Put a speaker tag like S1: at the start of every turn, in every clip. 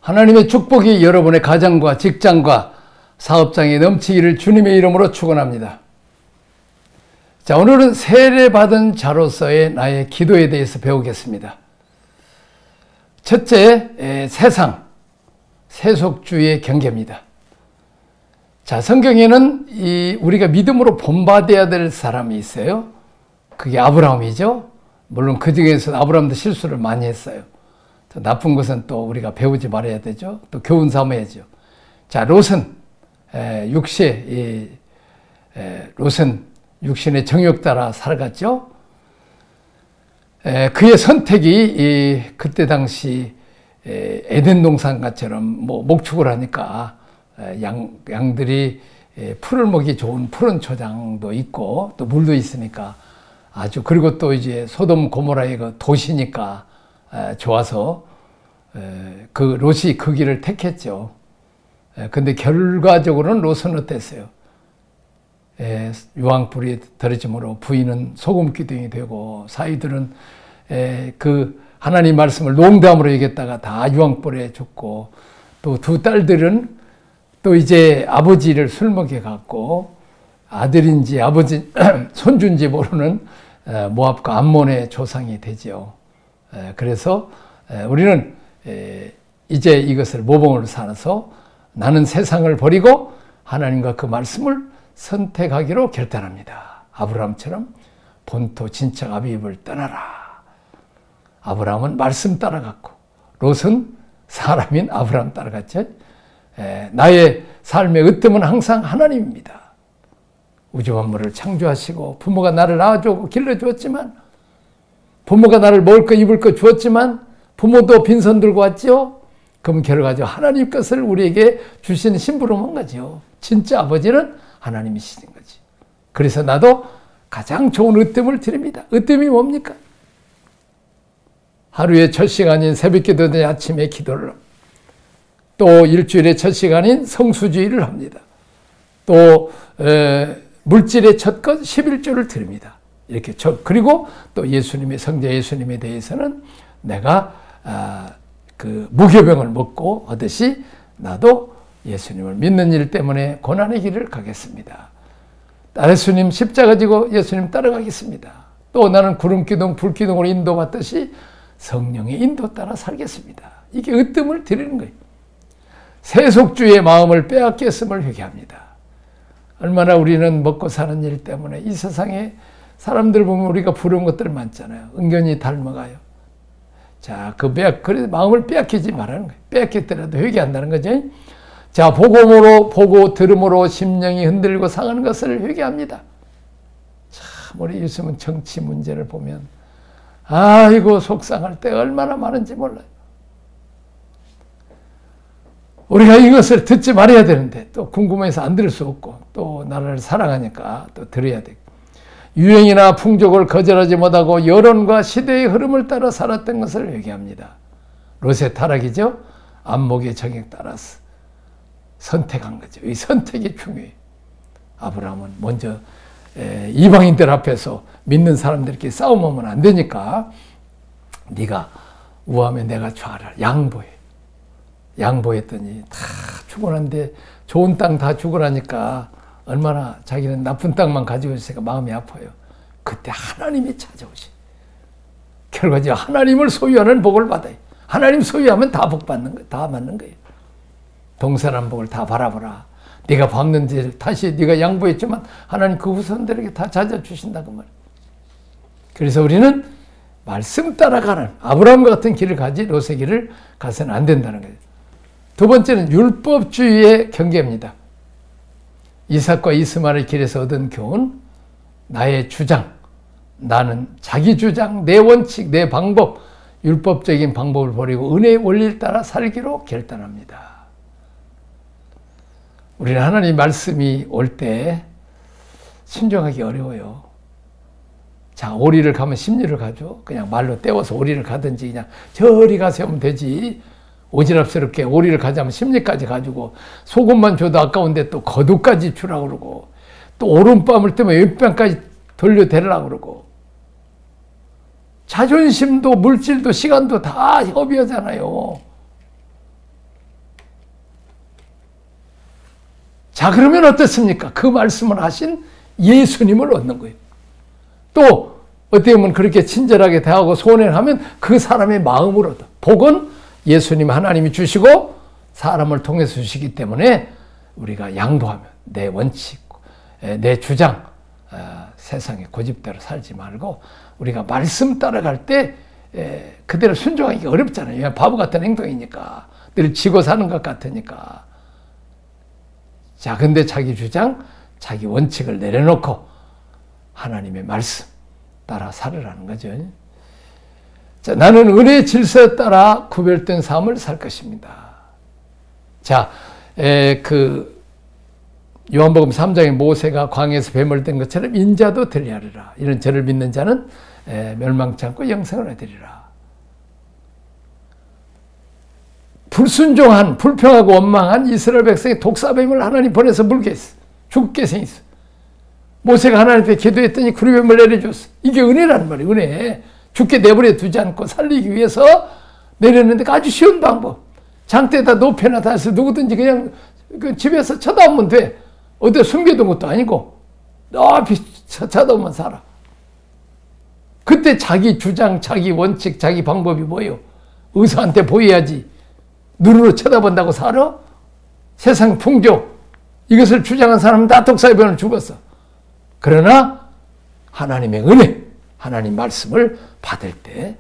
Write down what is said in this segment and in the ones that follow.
S1: 하나님의 축복이 여러분의 가정과 직장과 사업장에 넘치기를 주님의 이름으로 축원합니다. 자, 오늘은 세례받은 자로서의 나의 기도에 대해서 배우겠습니다. 첫째, 세상, 세속주의의 경계입니다. 자, 성경에는 우리가 믿음으로 본받아야 될 사람이 있어요. 그게 아브라함이죠. 물론 그 중에서 아브라함도 실수를 많이 했어요. 나쁜 것은 또 우리가 배우지 말아야 되죠. 또 교훈 삼아야죠. 자, 롯은 롯은 육신의 정욕 따라 살아갔죠. 그의 선택이 그때 당시 에덴 동산가처럼 목축을 하니까 양들이 풀을 먹기 좋은 푸른 초장도 있고 또 물도 있으니까 아주, 그리고 또 이제 소돔 고모라의 그 도시니까 좋아서 그 롯이 그 길을 택했죠. 근데 결과적으로는 롯은 어땠어요? 유황불이 떨어짐으로 부인은 소금 기둥이 되고 사위들은 그 하나님 말씀을 농담으로 얘기했다가 다 유황불에 죽고, 또 두 딸들은 또 이제 아버지를 술 먹여 갖고 아들인지 아버지 손주인지 모르는 모압과 암몬의 조상이 되죠. 그래서 우리는 이제 이것을 모범으로 삼아서 나는 세상을 버리고 하나님과 그 말씀을 선택하기로 결단합니다. 아브라함처럼 본토 친척 아비집을 떠나라. 아브라함은 말씀 따라갔고 롯은 사람인 아브라함 따라갔죠. 나의 삶의 으뜸은 항상 하나님입니다. 우주 만물을 창조하시고 부모가 나를 낳아주고 길러주었지만, 부모가 나를 먹을 거 입을 거 주었지만 부모도 빈손 들고 왔죠. 그럼 결과적으로 하나님 것을 우리에게 주시는 심부름한 거죠. 진짜 아버지는 하나님이시는 거지. 그래서 나도 가장 좋은 으뜸을 드립니다. 으뜸이 뭡니까? 하루의 첫 시간인 새벽기도 때 아침에 기도를, 또 일주일의 첫 시간인 성수주의를 합니다. 또 물질의 첫 것 11조를 드립니다. 이렇게 그리고 또 예수님의 성자 예수님에 대해서는 내가 그 무교병을 먹고 하듯이 나도 예수님을 믿는 일 때문에 고난의 길을 가겠습니다. 예수님 십자가 지고 예수님 따라가겠습니다. 또 나는 구름기둥 불기둥으로 인도받듯이 성령의 인도 따라 살겠습니다. 이게 으뜸을 드리는 거예요. 세속주의의 마음을 빼앗겼음을 회개합니다. 얼마나 우리는 먹고 사는 일 때문에 이 세상에 사람들 보면 우리가 부러운 것들 많잖아요. 은근히 닮아가요. 자, 그래서 마음을 빼앗기지 말라는 거예요. 빼앗겼더라도 회개한다는 거죠. 자, 보고 들음으로 심령이 흔들고 상하는 것을 회개합니다. 참, 우리 요즘은 정치 문제를 보면 아이고 속상할 때가 얼마나 많은지 몰라요. 우리가 이것을 듣지 말아야 되는데 또 궁금해서 안 들을 수 없고, 또 나를 사랑하니까 또 들어야 되고, 유행이나 풍족을 거절하지 못하고 여론과 시대의 흐름을 따라 살았던 것을 회개합니다. 롯의 타락이죠. 안목의 정에 따라서 선택한 거죠. 이 선택이 중요해요. 아브라함은 먼저 이방인들 앞에서 믿는 사람들끼리 싸움하면 안 되니까 네가 우하면 내가 좌하라. 양보했더니 다 죽어났는데 좋은 땅 다 죽어나니까 얼마나 자기는 나쁜 땅만 가지고 있으니까 마음이 아파요. 그때 하나님이 찾아오시. 결과적으로 하나님을 소유하는 복을 받아요. 하나님 소유하면 다 복 받는 거예요. 다 맞는 거예요. 동서남북을 다 바라보라. 네가 밟는지 다시 네가 양보했지만 하나님 그 후손들에게 다 찾아주신다 그 말이에요. 그래서 우리는 말씀 따라가는 아브라함과 같은 길을 가지 롯의 길을 가서는 안 된다는 거예요. 두 번째는 율법주의의 경계입니다. 이삭과 이스마엘의 길에서 얻은 교훈, 나의 주장, 나는 자기 주장, 내 원칙, 내 방법, 율법적인 방법을 버리고 은혜의 원리를 따라 살기로 결단합니다. 우리는 하나님 말씀이 올 때 순종하기 어려워요. 자, 오리를 가면 심리를 가죠. 그냥 말로 떼워서 오리를 가든지 그냥 저리 가서 하면 되지. 오지랖스럽게 오리를 가자면 심리까지 가지고 소금만 줘도 아까운데 또 거두까지 주라고 그러고 또 오른뺨을 뜨면 왼뺨까지 돌려대려고 그러고 자존심도 물질도 시간도 다 협의하잖아요. 자, 그러면 어떻습니까? 그 말씀을 하신 예수님을 얻는 거예요. 또 어떻게 보면 그렇게 친절하게 대하고 소원을 하면 그 사람의 마음을 얻어. 복은 예수님 하나님이 주시고 사람을 통해서 주시기 때문에 우리가 양도하면 내 원칙, 내 주장, 세상의 고집대로 살지 말고 우리가 말씀 따라갈 때 그대로 순종하기 어렵잖아요. 바보 같은 행동이니까. 늘 지고 사는 것 같으니까. 자, 근데 자기 주장, 자기 원칙을 내려놓고 하나님의 말씀 따라 살으라는 거죠. 자, 나는 은혜의 질서에 따라 구별된 삶을 살 것입니다. 자, 요한복음 3장에 모세가 광야에서 뱀을 든 것처럼 인자도 들리하리라. 이런 저를 믿는 자는 멸망치 않고 영생을 얻으리라. 불순종한, 불평하고 원망한 이스라엘 백성이 독사뱀을 하나님 보내서 물게 했어. 죽게 생겼어. 모세가 하나님께 기도했더니 구리뱀을 내려줬어. 이게 은혜라는 말이에요. 은혜. 죽게 내버려 두지 않고 살리기 위해서 내렸는데 아주 쉬운 방법. 장대에다 높여놔 해서 누구든지 그냥 그 집에서 쳐다보면 돼. 어디 숨겨둔 것도 아니고 높이 쳐다보면 살아. 그때 자기 주장, 자기 원칙, 자기 방법이 뭐예요? 의사한테 보여야지. 눈으로 쳐다본다고 살아? 세상 풍조 이것을 주장한 사람은 다 독사병을 죽었어. 그러나 하나님의 은혜, 하나님 말씀을 받을 때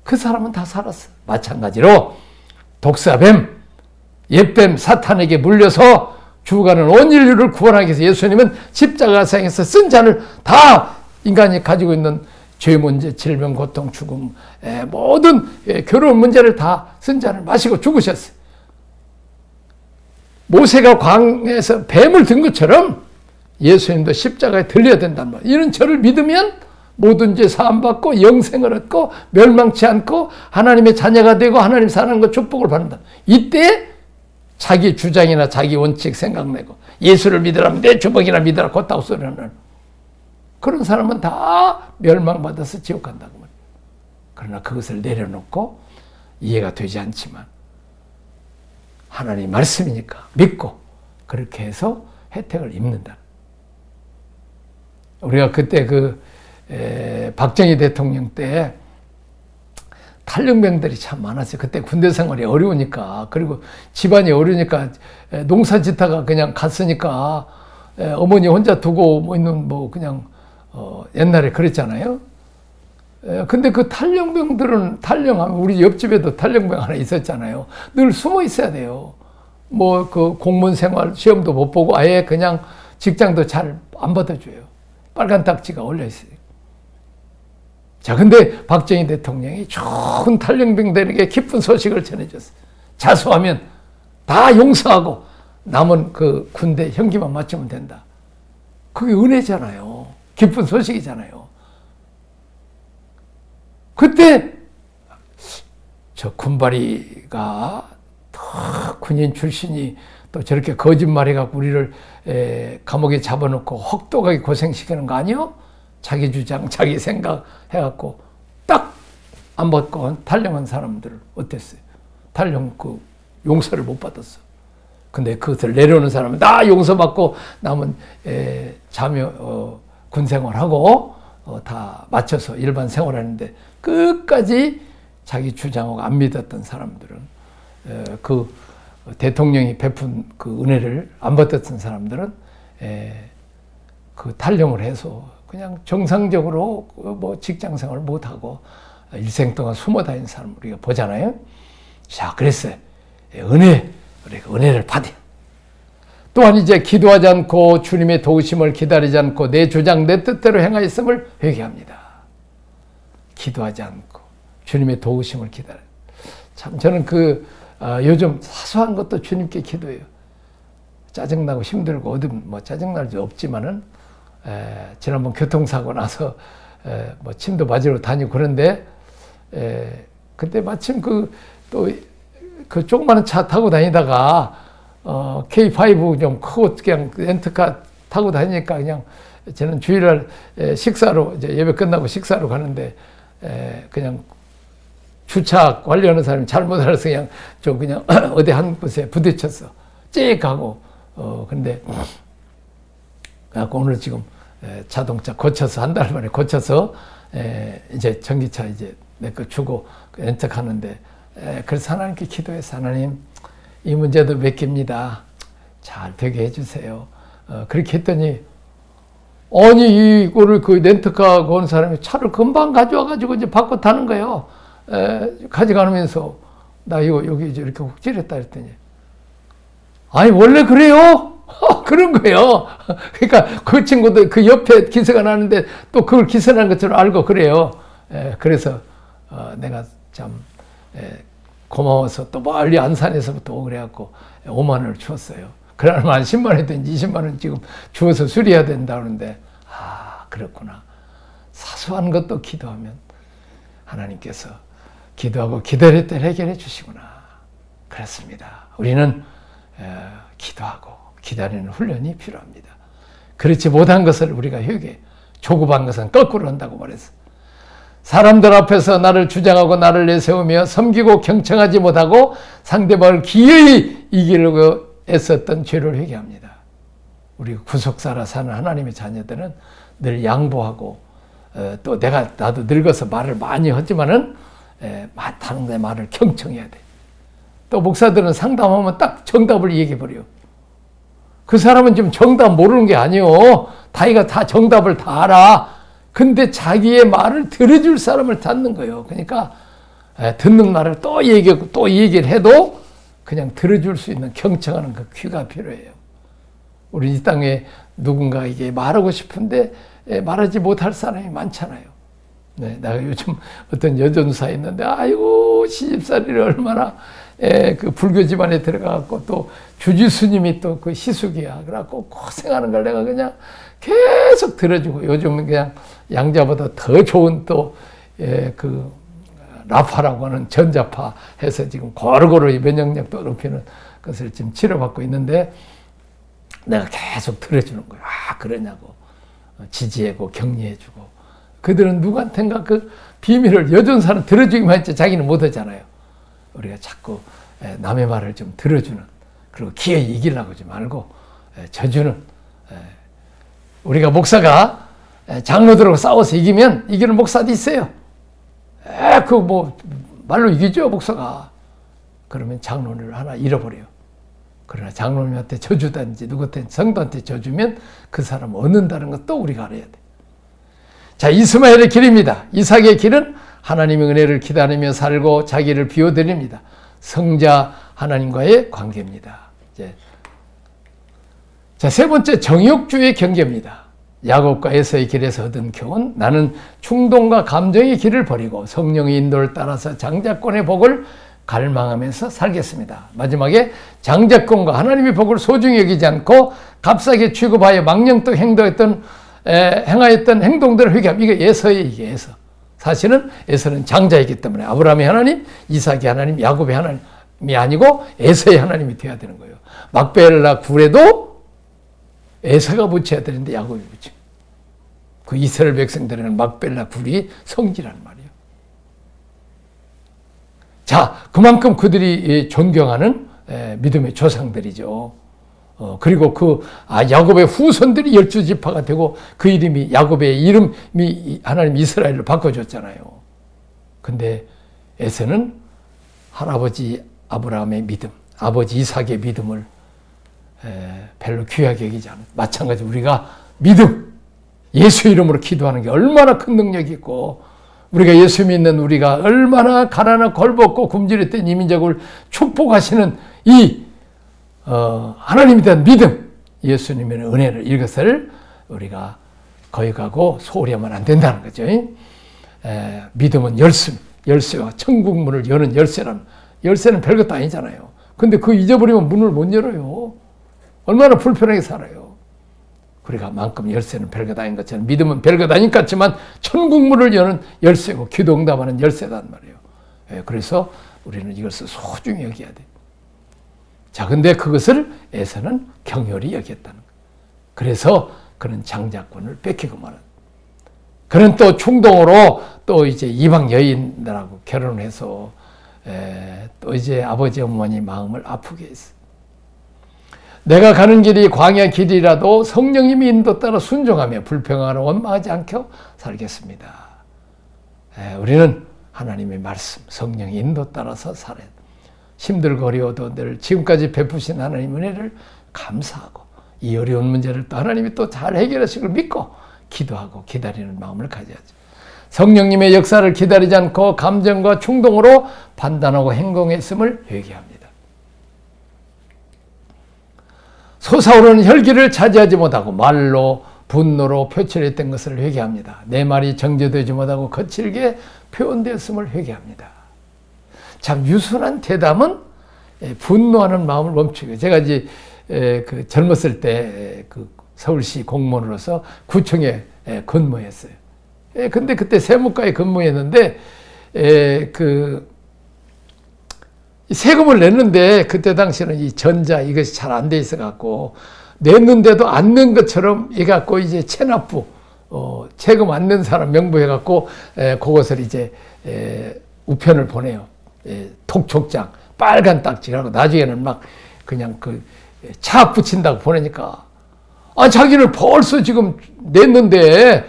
S1: 그 사람은 다 살았어. 마찬가지로 독사뱀, 옛뱀 사탄에게 물려서 죽어가는 온 인류를 구원하기 위해서 예수님은 십자가상에서 쓴 잔을 다 인간이 가지고 있는 죄 문제, 질병, 고통, 죽음, 모든 결혼 문제를 다 쓴 잔을 마시고 죽으셨어요. 모세가 광야에서 뱀을 든 것처럼 예수님도 십자가에 들려야 된단 말이에요. 이런 저를 믿으면 모든 죄 사함받고 영생을 얻고 멸망치 않고 하나님의 자녀가 되고 하나님 사는 것 축복을 받는다. 이때 자기 주장이나 자기 원칙 생각내고 예수를 믿으라면 내 주먹이나 믿으라 곧다고 소리하는 그런 사람은 다 멸망받아서 지옥 간다고 말이에요. 그러나 그것을 내려놓고 이해가 되지 않지만 하나님 말씀이니까 믿고 그렇게 해서 혜택을 입는다. 우리가 그때 박정희 대통령 때 탈영병들이 참 많았어요. 그때 군대 생활이 어려우니까, 그리고 집안이 어려우니까 농사 짓다가 그냥 갔으니까 어머니 혼자 두고 뭐 있는 그냥 옛날에 그랬잖아요. 근데 그 탈영병들은 탈영하면 우리 옆집에도 탈영병 하나 있었잖아요. 늘 숨어 있어야 돼요. 그 공무원 생활 시험도 못 보고 아예 그냥 직장도 잘 안 받아줘요. 빨간 딱지가 올려 있어요. 자, 근데 박정희 대통령이 좋은 탈영병들에게 기쁜 소식을 전해줬어요. 자수하면 다 용서하고 남은 그 군대 형기만 맞추면 된다. 그게 은혜잖아요. 기쁜 소식이잖아요. 그때 저 군바리가 군인 출신이 또 저렇게 거짓말해갖고 우리를 감옥에 잡아놓고 혹독하게 고생시키는 거 아니요? 자기 주장, 자기 생각 해갖고 딱 안 받고 탈영한 사람들 어땠어요? 탈영 용서를 못 받았어. 근데 그것을 내려오는 사람은 다 용서받고 남은 자묘 군 생활하고 다 맞춰서 일반 생활하는데 끝까지 자기 주장하고 안 믿었던 사람들은 그 대통령이 베푼 그 은혜를 안 받았던 사람들은 그 탈영을 해서 그냥 정상적으로 직장 생활을 못하고 일생 동안 숨어 다니는 사람 우리가 보잖아요. 자, 그랬어요. 우리가 은혜를 받아. 또한 이제 기도하지 않고 주님의 도우심을 기다리지 않고 내 주장, 내 뜻대로 행하였음을 회개합니다. 기도하지 않고 주님의 도우심을 기다려. 참 저는 요즘 사소한 것도 주님께 기도해요. 짜증나고 힘들고 어디 짜증날 수 없지만은 지난번 교통사고 나서 침도 맞으러 다니고 그런데 그때 마침 또 그 조그마한 차 타고 다니다가 K5 좀 크고 그냥 렌트카 타고 다니니까 그냥 저는 주일날 식사로 이제 예배 끝나고 식사로 가는데 그냥 주차 관리하는 사람이 잘못 알아서 그냥 어디 한 곳에 부딪혔어. 찌익 하고 근데 오늘 지금 자동차 고쳐서 한 달 만에 고쳐서 이제 전기차 이제 내 거 주고 연착하는데 그래서 하나님께 기도해서 하나님 이 문제도 몇 개입니다. 잘 되게 해주세요. 그렇게 했더니 아니 이거를 그 렌트카 온 사람이 차를 금방 가져와가지고 이제 바꿔 타는 거예요. 가져가면서 나 이거 여기 이제 이렇게 훅 찌렸다 했더니 아니 원래 그래요? 그런 거예요. 그러니까 그 친구도 그 옆에 기사가 나는데 또 그걸 기사 난 것처럼 알고 그래요. 그래서 내가 참 고마워서 또 멀리 안산에서부터 오고 그래갖고 5만 원을 주었어요. 그러면 한 10만 원이든지 20만 원 지금 주어서 수리해야 된다 그러는데 그렇구나. 사소한 것도 기도하면 하나님께서 기도하고 기다릴 때 해결해 주시구나. 그렇습니다. 우리는 기도하고 기다리는 훈련이 필요합니다. 그렇지 못한 것을 우리가 회개, 조급한 것은 거꾸로 한다고 말했어. 사람들 앞에서 나를 주장하고 나를 내세우며 섬기고 경청하지 못하고 상대방을 기어이 이기려고 애썼던 죄를 회개합니다. 우리 구속사라 사는 하나님의 자녀들은 늘 양보하고 또 나도 늙어서 말을 많이 하지만은 다른 내 말을 경청해야 돼. 또 목사들은 상담하면 딱 정답을 얘기해버려. 그 사람은 지금 정답 모르는 게 아니요. 자기가 다 정답을 다 알아. 근데 자기의 말을 들어줄 사람을 찾는 거예요. 그러니까 듣는 말을 또 얘기하고 또 얘기를 해도 그냥 들어줄 수 있는 경청하는 그 귀가 필요해요. 우리 이 땅에 누군가에게 말하고 싶은데 말하지 못할 사람이 많잖아요. 네, 내가 요즘 어떤 여전사에 있는데 아이고 시집살이를 얼마나 그 불교 집안에 들어가갖고 또 주지스님이 또 그 시숙이야. 그래갖고 고생하는 걸 내가 그냥 계속 들어주고 요즘은 그냥 양자보다 더 좋은 또 그 라파라고 하는 전자파 해서 지금 고루고루 면역력도 높이는 것을 지금 치료받고 있는데 내가 계속 들어주는 거예요. 그러냐고 지지하고 격려해주고 그들은 누구한텐가 그 비밀을 여전사는 들어주기만 했지 자기는 못하잖아요. 우리가 자꾸 남의 말을 좀 들어주는 그리고 기어이 이기려고 하지 말고 져주는 우리가 목사가 장로들하고 싸워서 이기는 목사도 있어요. 그 뭐 말로 이기죠 목사가. 그러면 장로를 하나 잃어버려요. 그러나 장로님한테 져주든지 누구한테 성도한테 져주면 그 사람 얻는다는 것도 우리가 알아야 돼. 자, 이스마엘의 길입니다. 이삭의 길은 하나님의 은혜를 기다리며 살고 자기를 비워드립니다. 성자 하나님과의 관계입니다. 자, 세 번째 정욕주의 경계입니다. 야곱과 에서의 길에서 얻은 교훈. 나는 충동과 감정의 길을 버리고 성령의 인도를 따라서 장자권의 복을 갈망하면서 살겠습니다. 마지막에 장자권과 하나님의 복을 소중히 여기지 않고 값싸게 취급하여 망령되게 행하였던 행동들을 회개함. 이게 에서. 사실은 에서는 장자이기 때문에 아브라함의 하나님, 이삭의 하나님, 야곱의 하나님이 아니고 에서의 하나님이 되어야 되는 거예요. 막벨라 굴에도 에서가 붙여야 되는데 야곱이 붙여. 그 이스라엘 백성들에는 막벨라 굴이 성지란 말이에요. 자, 그만큼 그들이 존경하는 믿음의 조상들이죠. 그리고 야곱의 후손들이 12지파가 되고 그 이름이 야곱의 이름이 하나님 이스라엘로 바꿔줬잖아요. 근데 에서는 할아버지 아브라함의 믿음, 아버지 이삭의 믿음을 별로 귀하게 여기지 않아요. 마찬가지로 우리가 믿음, 예수 이름으로 기도하는 게 얼마나 큰 능력이 있고 우리가 예수 믿는 우리가 얼마나 가난하고 걸벗고 굶주렸던 이민족을 축복하시는 이 하나님에 대한 믿음, 예수님의 은혜를 이것을 우리가 거역하고 소홀히 하면 안 된다는 거죠. 믿음은 열쇠와 천국문을 여는 열쇠는 별것도 아니잖아요. 근데 그 잊어버리면 문을 못 열어요. 얼마나 불편하게 살아요. 우리가 만큼 열쇠는 별것 아닌 것처럼 믿음은 별것 아닌 것 같지만 천국문을 여는 열쇠고 기도 응답하는 열쇠단 말이에요. 그래서 우리는 이것을 소중히 여겨야 돼요. 자, 근데 그것을 에서는 경홀히 여겼다는 거예요. 그래서 그는 장자권을 뺏기고 말은. 그는 또 충동으로 또 이제 이방 여인들하고 결혼해서 또 이제 아버지 어머니 마음을 아프게 했어. 내가 가는 길이 광야 길이라도 성령님의 인도 따라 순종하며 불평하거나 원망하지 않게 살겠습니다. 우리는 하나님의 말씀, 성령의 인도 따라서 살아야 돼. 힘들고 어려워도 늘 지금까지 베푸신 하나님 은혜를 감사하고 이 어려운 문제를 또 하나님이 또 잘 해결하실 걸 믿고 기도하고 기다리는 마음을 가져야죠. 성령님의 역사를 기다리지 않고 감정과 충동으로 판단하고 행동했음을 회개합니다. 솟아오르는 혈기를 차지하지 못하고 말로 분노로 표출했던 것을 회개합니다. 내 말이 정제되지 못하고 거칠게 표현되었음을 회개합니다. 참 유순한 대담은 분노하는 마음을 멈추고, 제가 이제 그 젊었을 때 그 서울시 공무원으로서 구청에 근무했어요. 근데 그때 세무과에 근무했는데 그 세금을 냈는데 그때 당시는 이 전자 이것이 잘 안 돼 있어 갖고 냈는데도 안 낸 것처럼 해 갖고 이제 체납부 세금 안 낸 사람 명부해 갖고 그것을 이제 우편을 보내요. 독촉장 빨간 딱지라고 나중에는 막 그냥 그 차 붙인다고 보내니까 자기를 벌써 지금 냈는데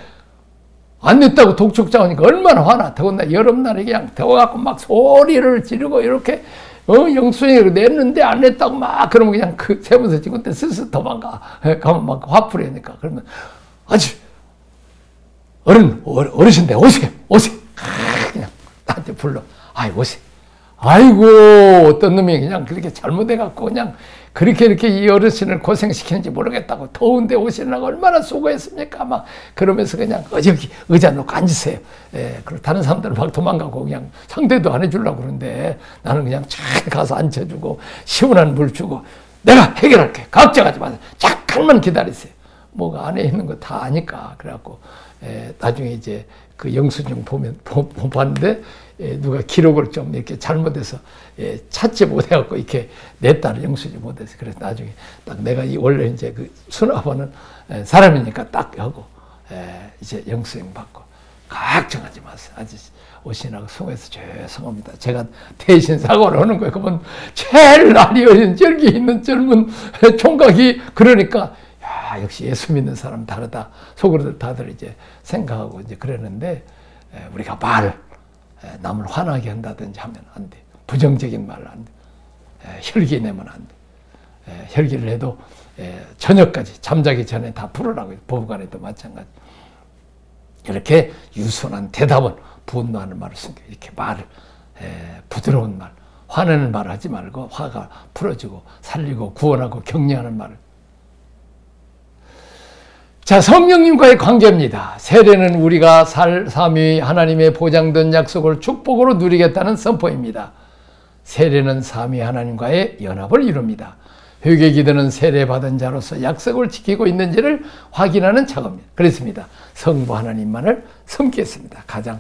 S1: 안 냈다고 독촉장 오니까 얼마나 화나. 더군다나 여름날에 그냥 더워갖고 막 소리를 지르고 이렇게 영수증을 냈는데 안 냈다고 막 그러면 그냥 그 세무서 찍을 때 스스 도망가. 가면 막 화풀이하니까. 그러면 아주 어르신들 오세요. 그냥 나한테 불러. 오세요. 아이고 어떤 놈이 그냥 그렇게 잘못해갖고 그냥 그렇게 이렇게 이 어르신을 고생시키는지 모르겠다고 더운데 오시려고 얼마나 수고했습니까? 막 그러면서 그냥 여기 의자 놓고 앉으세요. 그리고 다른 사람들은 막 도망가고 그냥 상대도 안 해주려고 그러는데 나는 그냥 잘 가서 앉혀주고 시원한 물 주고 내가 해결할게. 걱정하지 마세요. 잠깐만 기다리세요. 뭐가 안에 있는 거 다 아니까. 그래갖고 나중에 이제 그 영수증 봤는데 누가 기록을 좀 이렇게 잘못해서 찾지 못해갖고 이렇게 냈다는 영수증 못해서 그래서 나중에 딱 내가 원래 이제 그 수납하는 사람이니까 딱 하고 이제 영수증 받고 걱정하지 마세요. 아저씨 오시나고 수고해서 죄송합니다. 제가 대신 사과를 하는 거예요. 그러면 제일 날이 어린 절기 있는 젊은 총각이 그러니까 야 역시 예수 믿는 사람 다르다. 속으로 다들 이제 생각하고 이제 그랬는데 우리가 남을 화나게 한다든지 하면 안 돼. 부정적인 말을 안 돼. 혈기 내면 안 돼. 혈기를 해도 저녁까지 잠자기 전에 다 풀으라고. 부부간에도 마찬가지. 이렇게 유순한 대답은 분노하는 말을 숨겨. 이렇게 말을 부드러운 말, 화내는 말을 하지 말고 화가 풀어지고 살리고 구원하고 격려하는 말을. 자, 성령님과의 관계입니다. 세례는 우리가 삼위 하나님의 보장된 약속을 축복으로 누리겠다는 선포입니다. 세례는 삼위 하나님과의 연합을 이룹니다. 회개기도는 세례받은 자로서 약속을 지키고 있는지를 확인하는 작업입니다. 그렇습니다. 성부 하나님만을 섬기겠습니다. 가장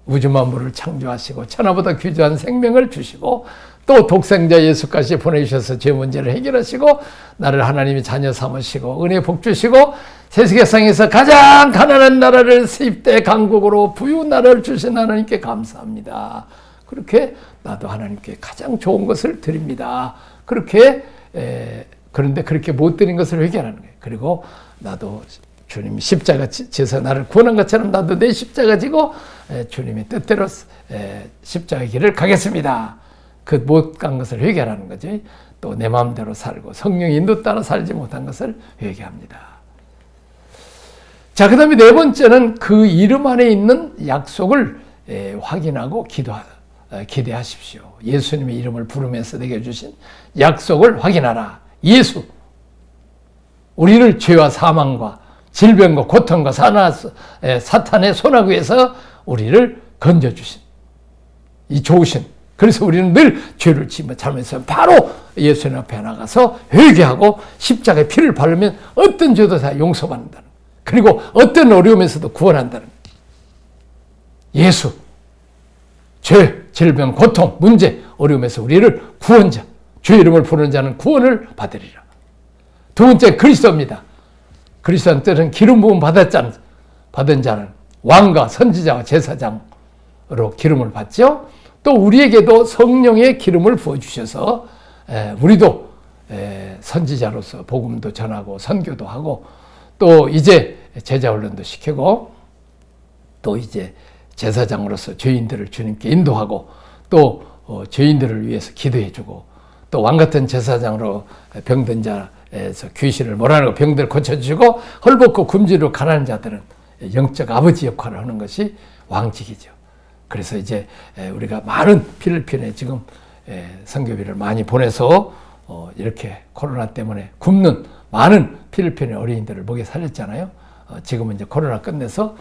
S1: 우주 만물을 창조하시고 천하보다 귀중한 생명을 주시고 또 독생자 예수까지 보내주셔서 죄 문제를 해결하시고 나를 하나님의 자녀 삼으시고 은혜 복 주시고 세계상에서 가장 가난한 나라를 세입대 강국으로 부유한 나라를 주신 하나님께 감사합니다. 그렇게 나도 하나님께 가장 좋은 것을 드립니다. 그렇게 그런데 그렇게 못 드린 것을 회개하는 거예요. 그리고 나도 주님이 십자가 지서 나를 구원한 것처럼 나도 내 십자가 지고 주님의 뜻대로 십자가의 길을 가겠습니다. 그 못 간 것을 회개하는 거지. 또 내 마음대로 살고 성령 인도 따라 살지 못한 것을 회개합니다. 자, 그 다음에 네 번째는 그 이름 안에 있는 약속을 확인하고 기대하십시오. 예수님의 이름을 부르면서 내게 주신 약속을 확인하라. 예수. 우리를 죄와 사망과 질병과 고통과 사탄의 손아귀에서 우리를 건져주신 이 좋으신. 그래서 우리는 늘 죄를 지으며 잘못해서 바로 예수님 앞에 나가서 회개하고 십자가에 피를 바르면 어떤 죄도 다 용서받는다는. 그리고 어떤 어려움에서도 구원한다는. 예수. 죄, 질병, 고통, 문제, 어려움에서 우리를 구원자, 주의 이름을 부르는 자는 구원을 받으리라. 두 번째 그리스도입니다. 그리스도는 뜻은 기름 부음 받은 자는 왕과 선지자와 제사장으로 기름을 받죠. 또 우리에게도 성령의 기름을 부어주셔서 우리도 선지자로서 복음도 전하고 선교도 하고 또 이제 제자 훈련도 시키고 또 이제 제사장으로서 죄인들을 주님께 인도하고 또 죄인들을 위해서 기도해주고 또 왕같은 제사장으로 병든 자에서 귀신을 몰아내고 병들을 고쳐주시고 헐벗고 굶주리고 가난한 자들은 영적 아버지 역할을 하는 것이 왕직이죠. 그래서 이제 우리가 많은 필리핀에 지금 선교비를 많이 보내서 이렇게 코로나 때문에 굶는 많은 필리핀의 어린이들을 먹여 살렸잖아요. 지금은 이제 코로나 끝내서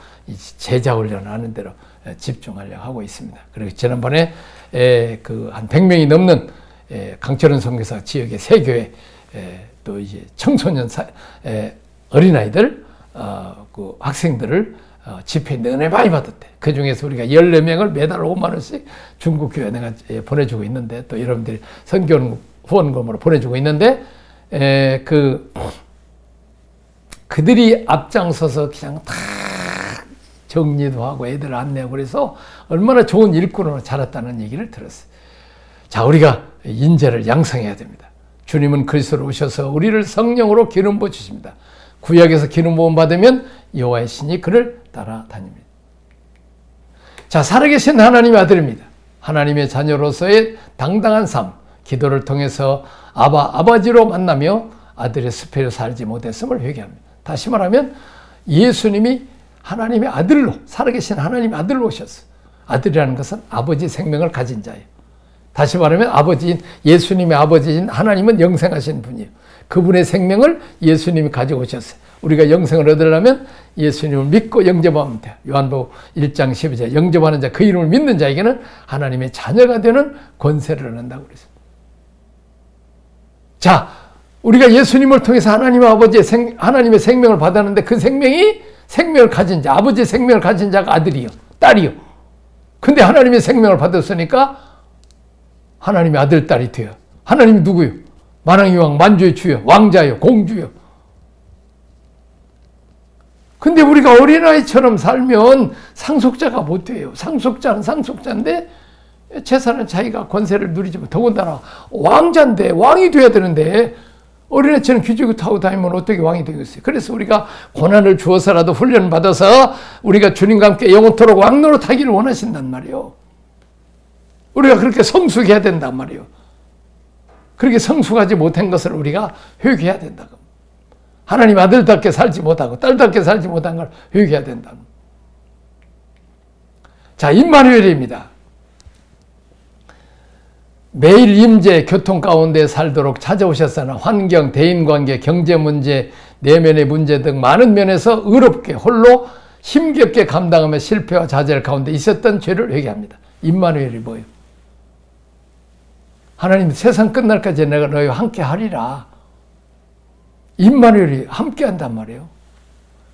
S1: 제자 훈련을 하는 대로 집중하려고 하고 있습니다. 그리고 지난번에 그 한 100명이 넘는 강철원 선교사 지역의 세 교회 또 이제 청소년 어린아이들 그 학생들을 집회인데 은혜 많이 받았대. 그 중에서 우리가 14명을 매달 5만 원씩 중국 교회 내가 보내주고 있는데 또 여러분들이 선교 후원금으로 보내주고 있는데 그들이 앞장서서 그냥 다 정리도 하고 애들 안내하고 그래서 얼마나 좋은 일꾼으로 자랐다는 얘기를 들었어요. 자, 우리가 인재를 양성해야 됩니다. 주님은 그리스도로 오셔서 우리를 성령으로 기름 부어 주십니다. 구약에서 기름 부음 받으면 여호와의 신이 그를 따라다닙니다. 자, 살아계신 하나님의 아들입니다. 하나님의 자녀로서의 당당한 삶, 기도를 통해서 아버지로 만나며 아들의 습회로 살지 못했음을 회개합니다. 다시 말하면 예수님이 하나님의 아들로, 살아계신 하나님의 아들로 오셨어요. 아들이라는 것은 아버지 생명을 가진 자예요. 다시 말하면 아버지인, 예수님의 아버지인 하나님은 영생하신 분이에요. 그분의 생명을 예수님이 가지고 오셨어요. 우리가 영생을 얻으려면 예수님을 믿고 영접하면 돼요. 요한복음 1장 12절 영접하는 자, 그 이름을 믿는 자에게는 하나님의 자녀가 되는 권세를 얻는다고 그랬어요. 자, 우리가 예수님을 통해서 하나님의 아버지의 하나님의 생명을 받았는데 그 생명이 생명을 가진 자, 아버지의 생명을 가진 자가 아들이요, 딸이요. 근데 하나님의 생명을 받았으니까 하나님의 아들, 딸이 돼요. 하나님이 누구요? 만왕의 왕, 만주의 주요, 왕자요, 공주요. 근데 우리가 어린아이처럼 살면 상속자가 못 돼요. 상속자는 상속자인데 재산은 자기가 권세를 누리지 못. 더군다나 왕자인데 왕이 돼야 되는데 어린애처럼 기지고 타고 다니면 어떻게 왕이 되겠어요? 그래서 우리가 고난을 주어서라도 훈련을 받아서 우리가 주님과 함께 영원토록 왕노릇 하기를 원하신단 말이에요. 우리가 그렇게 성숙해야 된단 말이에요. 그렇게 성숙하지 못한 것을 우리가 회개해야 된다고. 하나님 아들답게 살지 못하고 딸답게 살지 못한 걸 회개해야 된다. 자, 임마누엘입니다. 매일 임재, 교통 가운데 살도록 찾아오셨으나 환경, 대인관계, 경제 문제, 내면의 문제 등 많은 면에서 의롭게 홀로 힘겹게 감당하며 실패와 좌절 가운데 있었던 죄를 회개합니다. 임마누엘이 뭐예요? 하나님 세상 끝날까지 내가 너희와 함께 하리라. 임마누엘이 함께 한단 말이에요.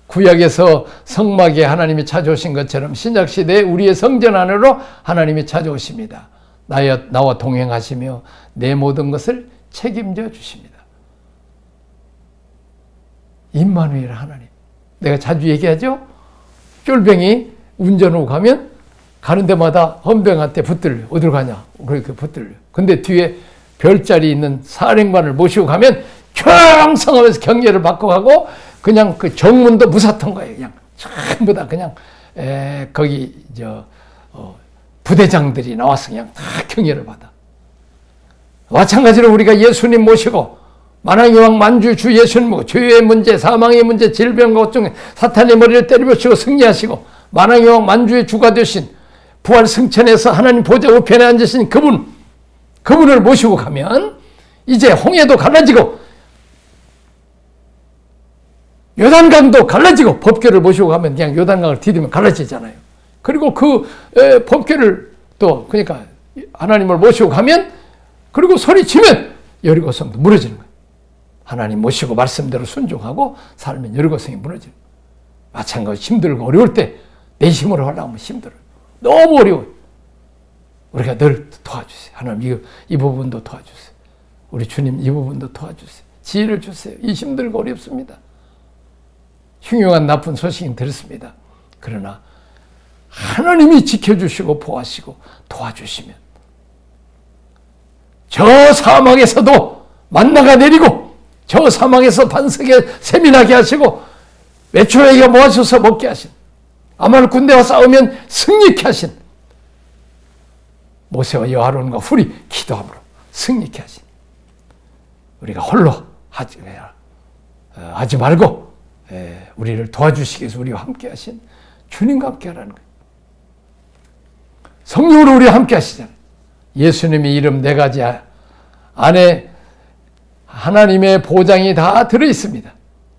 S1: 구약에서 성막에 하나님이 찾아오신 것처럼 신약시대에 우리의 성전 안으로 하나님이 찾아오십니다. 나와 동행하시며 내 모든 것을 책임져 주십니다. 임마누엘 하나님. 내가 자주 얘기하죠. 쫄병이 운전하고 가면 가는 데마다 헌병한테 붙들려. 어디로 가냐? 그렇게 붙들려. 근데 뒤에 별자리 있는 사령관을 모시고 가면 충성하면서 경례를 받고 가고 그냥 그 정문도 무사통 거예요. 그냥 전부 다 그냥 거기 부대장들이 나와서 그냥 다 경례를 받아. 마찬가지로 우리가 예수님 모시고 만왕의 왕 만주 주 예수님 모시고 죄의 문제, 사망의 문제, 질병, 고통, 사탄의 머리를 때려부시고 승리하시고 만왕의 왕 만주의 주가 되신 부활 승천해서 하나님 보좌 우편에 앉으신 그분을 모시고 가면 이제 홍해도 갈라지고 요단강도 갈라지고 법궤를 모시고 가면 그냥 요단강을 디디면 갈라지잖아요. 그리고 그 법궤를 또 그러니까 하나님을 모시고 가면 그리고 소리치면 여리고성도 무너지는 거예요. 하나님 모시고 말씀대로 순종하고 살면 여리고성이 무너지는 거예요. 마찬가지로 힘들고 어려울 때 내 힘으로 하려면 힘들어요. 너무 어려워요. 우리가 늘 도와주세요. 하나님 이 부분도 도와주세요. 우리 주님 이 부분도 도와주세요. 지혜를 주세요. 이 힘들고 어렵습니다. 흉흉한 나쁜 소식은 들었습니다. 그러나 하나님이 지켜주시고 보호하시고 도와주시면 저 사막에서도 만나가 내리고 저 사막에서 반석에 세민하게 하시고 메추라기가 모아져서 먹게 하신, 아말 군대와 싸우면 승리케 하신, 모세와 여아론과 훌이 기도함으로 승리케 하신, 우리가 홀로 하지 말고 우리를 도와주시기 위해서 우리와 함께 하신 주님과 함께 하라는 거예요. 성령으로 우리와 함께 하시잖아요. 예수님의 이름 4가지 안에 하나님의 보장이 다 들어있습니다.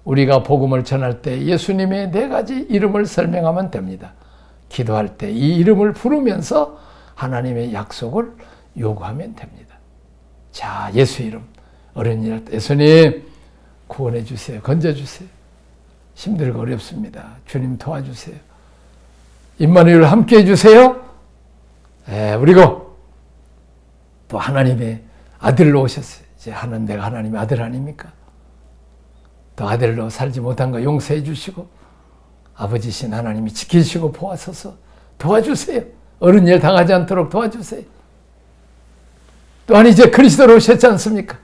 S1: 우리가 복음을 전할 때 예수님의 4가지 이름을 설명하면 됩니다. 기도할 때 이 이름을 부르면서 하나님의 약속을 요구하면 됩니다. 자, 예수 이름 어려운 예수님 구원해 주세요. 건져 주세요. 힘들고 어렵습니다. 주님 도와주세요. 임마누엘 함께 해주세요. 그리고 또 하나님의 아들로 오셨어요. 이제 내가 하나님의 아들 아닙니까? 또 아들로 살지 못한 거 용서해 주시고 아버지신 하나님이 지키시고 보아서서 도와주세요. 어른 일 당하지 않도록 도와주세요. 또한 이제 그리스도로 오셨지 않습니까?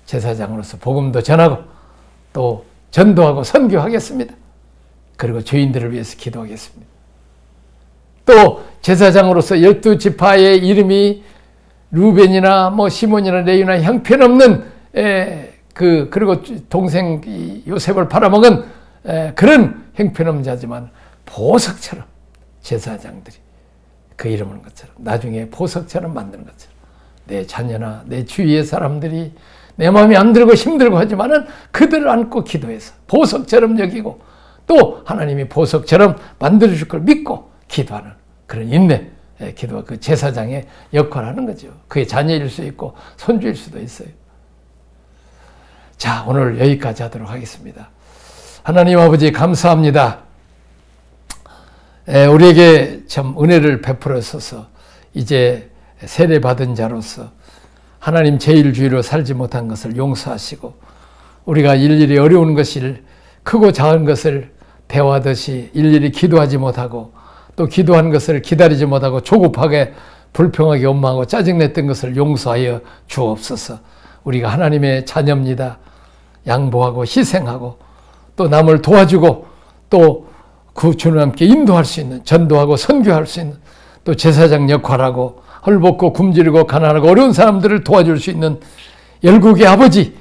S1: 제사장으로서 복음도 전하고 또 전도하고 선교하겠습니다. 그리고 죄인들을 위해서 기도하겠습니다. 또 제사장으로서 12지파의 이름이 루벤이나 시몬이나 레위나 형편없는 그리고 동생 요셉을 팔아먹은 그런 형편없는 자지만 보석처럼 제사장들이 그 이름을 것처럼 나중에 보석처럼 만드는 것처럼 내 자녀나 내 주위의 사람들이 내 마음이 안 들고 힘들고 하지만은 그들을 안고 기도해서 보석처럼 여기고 또 하나님이 보석처럼 만들어줄 걸 믿고 기도하는 그런 인내, 기도가 그 제사장의 역할을 하는 거죠. 그의 자녀일 수 있고 손주일 수도 있어요. 자, 오늘 여기까지 하도록 하겠습니다. 하나님 아버지 감사합니다. 우리에게 참 은혜를 베풀어서서 이제 세례받은 자로서 하나님 제일주의로 살지 못한 것을 용서하시고 우리가 일일이 어려운 것을 크고 작은 것을 대화하듯이 일일이 기도하지 못하고 또 기도한 것을 기다리지 못하고 조급하게 불평하게 원망하고 짜증냈던 것을 용서하여 주옵소서. 우리가 하나님의 자녀입니다. 양보하고 희생하고 또 남을 도와주고 또 그 주님 함께 인도할 수 있는 전도하고 선교할 수 있는 또 제사장 역할하고 헐벗고 굶주리고 가난하고 어려운 사람들을 도와줄 수 있는 열국의 아버지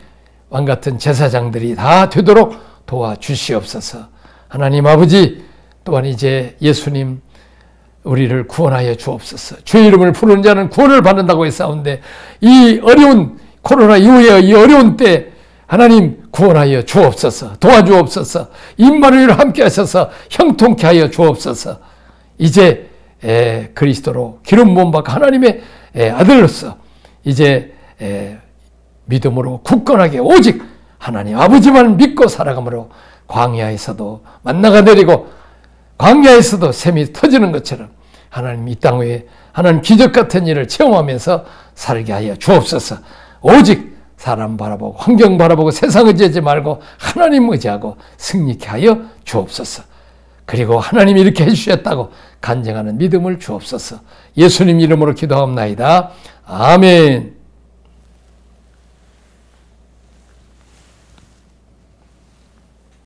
S1: 왕 같은 제사장들이 다 되도록 도와주시옵소서. 하나님 아버지 또한 이제 예수님 우리를 구원하여 주옵소서. 주의 이름을 부르는 자는 구원을 받는다고 했사온데 이 어려운 코로나 이후에 이 어려운 때 하나님 구원하여 주옵소서. 도와주옵소서. 임마누엘 함께 하셔서 형통케 하여 주옵소서. 이제 그리스도로 기름 부음 받고 하나님의 아들로서 이제 믿음으로 굳건하게 오직 하나님 아버지만 믿고 살아가므로 광야에서도 만나가 내리고 광야에서도 샘이 터지는 것처럼 하나님 이 땅 위에 하나님 기적 같은 일을 체험하면서 살게 하여 주옵소서. 오직 사람 바라보고 환경 바라보고 세상 의지하지 말고 하나님 의지하고 승리케 하여 주옵소서. 그리고 하나님이 이렇게 해주셨다고 간증하는 믿음을 주옵소서. 예수님 이름으로 기도하옵나이다. 아멘.